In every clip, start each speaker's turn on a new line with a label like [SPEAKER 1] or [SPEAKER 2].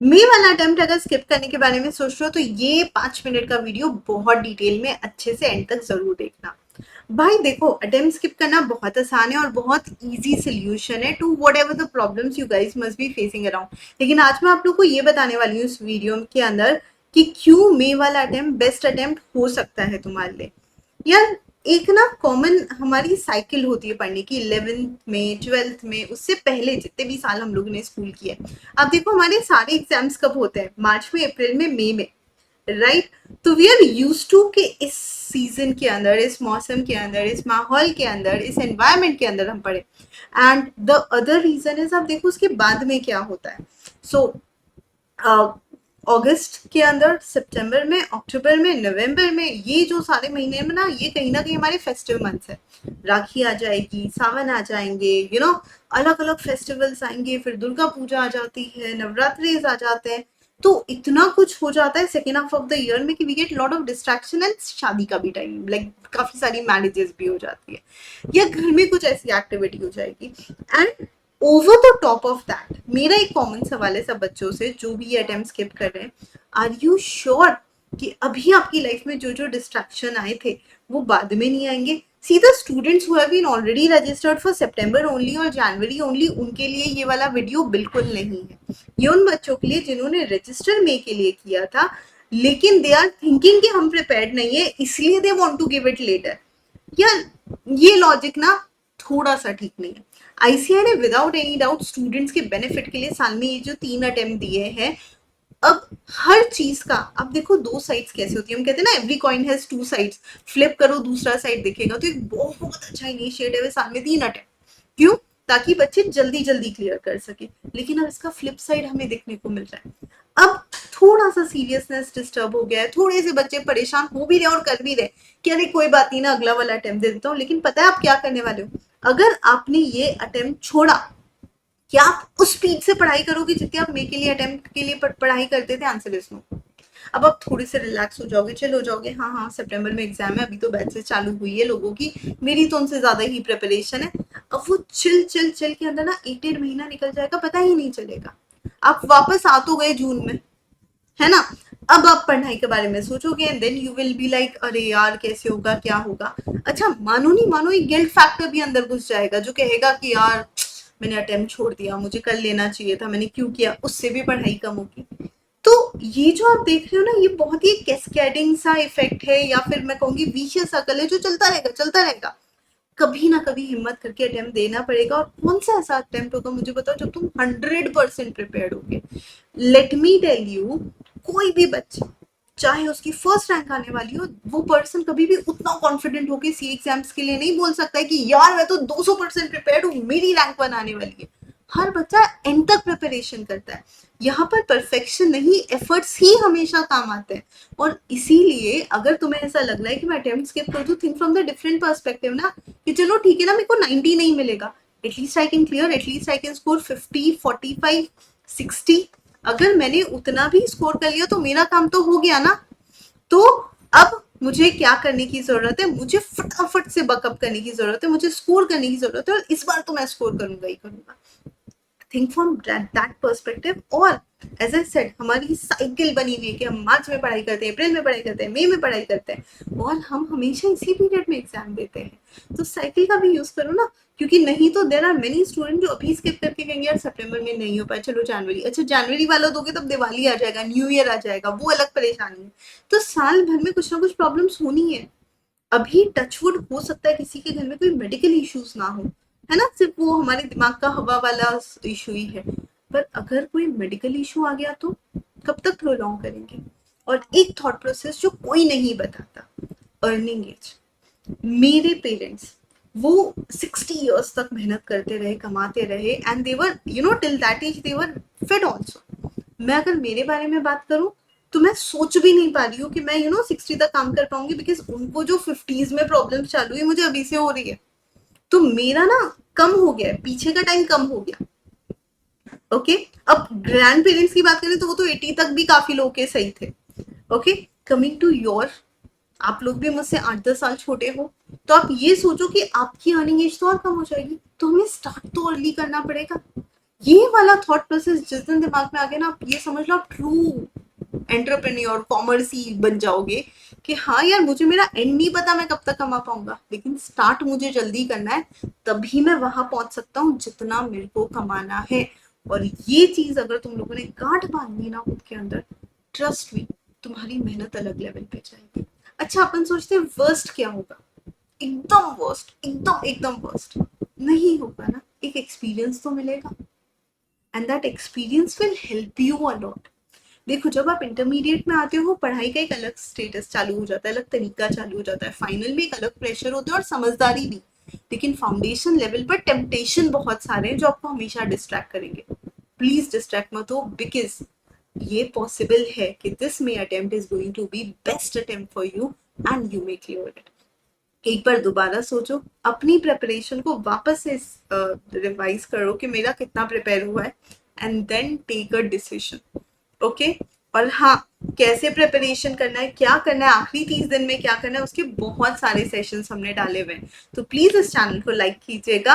[SPEAKER 1] मे वाला अटेम्प्ट अगर स्किप करने के बारे में सोच रहे हो तो ये 5 मिनट का वीडियो बहुत डिटेल में अच्छे से एंड तक जरूर देखना। भाई देखो, अटेम्प्ट स्किप करना बहुत आसान है और बहुत इजी सोल्यूशन है to whatever the problems you guys must be facing around. लेकिन आज मैं आप लोग को ये बताने वाली हूँ इस वीडियो के अंदर कि क्यों मे वाला अटेम्प्ट बेस्ट अटेम्प्ट हो सकता है तुम्हारे लिए। यार, एक ना कॉमन हमारी साइकिल होती है पढ़ने की, 11th में, 12th में, उससे पहले जितने भी साल हम लोगों ने स्कूल किया है। अब देखो, हमारे सारे एग्जाम्स कब होते हैं? मार्च में, अप्रैल में, मई में, राइट? तो वी आर यूज टू कि इस सीजन के अंदर, इस मौसम के अंदर, इस माहौल के अंदर, इस एनवायरमेंट के अंदर हम पढ़े। And the other reason is, आप देखो उसके बाद में क्या होता है। सो अगस्त के अंदर, सितंबर में, अक्टूबर में, नवंबर में, ये जो सारे महीने में ना, ये कहीं ना कहीं हमारे फेस्टिव मंथ्स है। राखी आ जाएगी, सावन आ जाएंगे, अलग अलग फेस्टिवल्स आएंगे, फिर दुर्गा पूजा आ जाती है, नवरात्रिज आ जाते हैं। तो इतना कुछ हो जाता है second half of the year में कि we get lot of distraction, and शादी का भी टाइम, लाइक काफी सारी मैरिजेस भी हो जाती है, या घर में कुछ ऐसी एक्टिविटी हो जाएगी। And over the top of that, मेरा एक कॉमन सवाल है सब बच्चों से जो भी ये अटेम्प्ट स्किप कर रहे हैं, आर यू श्योर कि अभी आपकी लाइफ में जो जो डिस्ट्रैक्शन आए थे वो बाद में नहीं आएंगे? See the students who have been already registered for September only और जनवरी ओनली, उनके लिए ये वाला वीडियो बिल्कुल नहीं है। ये उन बच्चों के लिए जिन्होंने रजिस्टर मई के लिए किया था, लेकिन दे आर थिंकिंग कि हम प्रिपेयर्ड नहीं है, इसलिए they want to give it later. यार, ये लॉजिक ना थोड़ा सा ठीक नहीं है। आईसीआई ने विदाउट एनी डाउट स्टूडेंट्स के बेनिफिट के लिए साल में ये जो 3 अटेम्प्ट दिए हैं। अब हर चीज का, अब देखो दो साइड्स कैसे होती है, हम कहते हैं ना every coin has two sides, flip करो दूसरा साइड दिखेगा। तो एक बहुत अच्छा इनिशिएटिव है साल में 3 अटेम्प्ट। क्यों? ताकि बच्चे जल्दी जल्दी क्लियर कर सके। लेकिन अब इसका फ्लिप साइड हमें देखने को मिल रहा है। अब थोड़ा सा सीरियसनेस डिस्टर्ब हो गया है, थोड़े से बच्चे परेशान हो भी रहे और कर भी रहे कि अरे कोई बात नहीं ना, अगला वाला अटेम्प्ट दे देता हूँ। लेकिन पता है आप क्या करने वाले हो? अगर आपने ये अटेम्प्ट छोड़ा, क्या आप उस स्पीड से पढ़ाई करोगे जितनी आप मे के लिए अटेम्प्ट के लिए पढ़ाई करते थे? Answer is no. अब आप थोड़े से रिलैक्स हो जाओगे, चिल हो जाओगे, हाँ हाँ सितंबर में एग्जाम है, अभी तो बैचेस चालू हुई है लोगों की, मेरी तो उनसे ज्यादा ही प्रिपरेशन है। अब वो चिल चिल चिल के अंदर ना 1 1.5 महीना निकल जाएगा, पता ही नहीं चलेगा। आप वापस आ तो गए जून में, है ना? अब आप पढ़ाई के बारे में सोचोगे and then you will be like अरे यार कैसे होगा, क्या होगा। अच्छा, मानो नहीं मानो एक गिल्ट फैक्टर भी अंदर घुस जाएगा जो कहेगा कि यार मैंने अटेम्प्ट छोड़ दिया, मुझे कर लेना चाहिए था, मैंने क्यों किया, उससे भी पढ़ाई कम होगी। तो ये जो आप देख रहे हो ना, ये बहुत ही कैस्केडिंग सा इफेक्ट है, या फिर मैं कहूंगी विशियस सर्कल है जो चलता रहेगा चलता रहेगा। कभी ना कभी हिम्मत करके अटेम्प्ट देना पड़ेगा। और कौन सा ऐसा अटेम्प्ट होगा मुझे बताओ जब तुम 100% प्रिपेयर्ड होगे। लेट मी टेल यू, कोई भी बच्चा चाहे उसकी फर्स्ट रैंक आने वाली हो, वो पर्सन कभी भी उतना कॉन्फिडेंट होकर सी एग्जाम्स के लिए नहीं बोल सकता है कि यार मैं तो 200% प्रिपेयर्ड हूँ, मेरी रैंक 1 आने वाली है। हर बच्चा एंड तक प्रिपरेशन करता है। यहाँ पर परफेक्शन नहीं, एफर्ट्स ही हमेशा काम आते हैं। और इसीलिए अगर तुम्हें ऐसा लग रहा है कि मैं अटेम्प्ट स्किप कर दूं, think from the different perspective ना, कि चलो ठीक है ना, मेरे को 90 नहीं मिलेगा, at least I can clear, at least I can score 50, 45, 60। अगर मैंने उतना भी स्कोर कर लिया तो मेरा काम तो हो गया ना। तो अब मुझे क्या करने की जरूरत है? मुझे फटाफट से बकअप करने की जरूरत है, मुझे स्कोर करने की जरूरत है, और इस बार तो मैं स्कोर करूंगा ही करूंगा। Think from that perspective. और एज आई सेड, हमारी साइकिल बनी हुई है कि हम मार्च में पढ़ाई करते हैं, अप्रैल में पढ़ाई करते हैं, मई में पढ़ाई करते हैं, और हम हमेशा इसी पीरियड में एग्जाम देते हैं। तो साइकिल का भी यूज करो ना, क्योंकि नहीं तो देर आर मेनी स्टूडेंट जो अभी स्किप करके कहेंगे यार सितंबर में नहीं हो पाए, चलो जनवरी। अच्छा, जनवरी वाला दोगे तब दिवाली आ जाएगा, न्यू ईयर आ जाएगा, वो अलग परेशानी है। तो साल भर में कुछ ना कुछ प्रॉब्लम्स होनी है। अभी टचवुड हो सकता है किसी के घर में कोई मेडिकल इश्यूज ना हो, है ना, सिर्फ वो हमारे दिमाग का हवा वाला इशू ही है। पर अगर कोई मेडिकल इशू आ गया तो कब तक प्रोलॉन्ग करेंगे? और एक थॉट प्रोसेस जो कोई नहीं बताता, अर्निंग एज। मेरे पेरेंट्स, वो 60 years तक मेहनत करते रहे, कमाते रहे, and they were till that age they were fit also. मैं अगर मेरे बारे में बात करूं तो मैं सोच भी नहीं पा रही हूँ कि मैं 60 तक काम कर पाऊंगी, बिकॉज उनको जो 50s में प्रॉब्लम चालू हुई मुझे अभी से हो रही है। तो मेरा ना कम हो गया है, पीछे का टाइम कम हो गया। ओके, अब ग्रैंड पेरेंट्स की बात करें तो वो तो 80 तक भी काफी लोग के सही थे। ओके, कमिंग टू योर, आप लोग भी मुझसे 8 10 साल छोटे हो, तो आप ये सोचो कि आपकी अर्निंग एज तो और कम हो जाएगी, तो हमें स्टार्ट तो अर्ली करना पड़ेगा। ये वाला थॉट प्रोसेस जिस दिन दिमाग में आ गया ना, आप ये समझ लो आप ट्रू एंटरप्रेन्योर कॉमर्सी बन जाओगे कि हाँ यार मुझे मेरा एंड नहीं पता मैं कब तक कमा पाऊंगा, लेकिन स्टार्ट मुझे जल्दी करना है, तभी मैं वहां पहुंच सकता हूँ जितना मेरे को कमाना है। और ये चीज अगर तुम लोगों ने गांठ बांध ली ना खुद के अंदर, ट्रस्ट मी, तुम्हारी मेहनत अलग लेवल पे जाएगी। अच्छा, अपन सोचते हैं वर्स्ट क्या होगा, एकदम वर्स्ट, एकदम एकदम वर्स्ट नहीं होगा ना, एक एक्सपीरियंस तो मिलेगा, and that experience will help you a lot. देखो, जब आप इंटरमीडिएट में आते हो, पढ़ाई का एक अलग स्टेटस चालू हो जाता है, अलग तरीका चालू हो जाता है, फाइनल में एक अलग प्रेशर होता है और समझदारी भी। लेकिन फाउंडेशन लेवल पर टेम्पटेशन बहुत सारे हैं जो आपको हमेशा डिस्ट्रैक्ट करेंगे। प्लीज डिस्ट्रैक्ट मत हो, बिकॉज ये पॉसिबल है कि this May attempt is going to be best attempt for you and you may clear it. एक बार दोबारा सोचो, अपनी प्रिपरेशन को वापस से रिवाइज करो कि मेरा कितना प्रिपेयर हुआ है, and then take a decision. Okay. और हाँ, कैसे प्रिपरेशन करना है, क्या करना है, आखिरी 30 दिन में क्या करना है, उसके बहुत सारे सेशंस हमने डाले हुए हैं। तो प्लीज इस चैनल को लाइक कीजिएगा,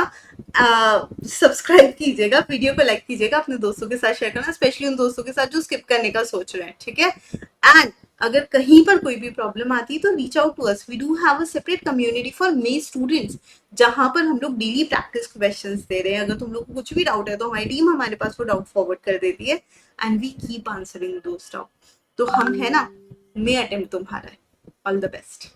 [SPEAKER 1] सब्सक्राइब कीजिएगा, वीडियो को लाइक कीजिएगा, अपने दोस्तों के साथ शेयर करना, स्पेशली उन दोस्तों के साथ जो स्किप करने का सोच रहे हैं, ठीक है। एंड अगर कहीं पर कोई भी प्रॉब्लम आती है तो reach out to us, we do have a separate community for May students, जहां पर हम लोग डेली प्रैक्टिस क्वेश्चंस दे रहे हैं। अगर तुम लोग को कुछ भी डाउट है तो हमारी टीम हमारे पास वो डाउट फॉरवर्ड कर देती है, and we keep answering those doubt. तो हम है ना, मे अटेम्प्ट तुम्हारा है। All the best.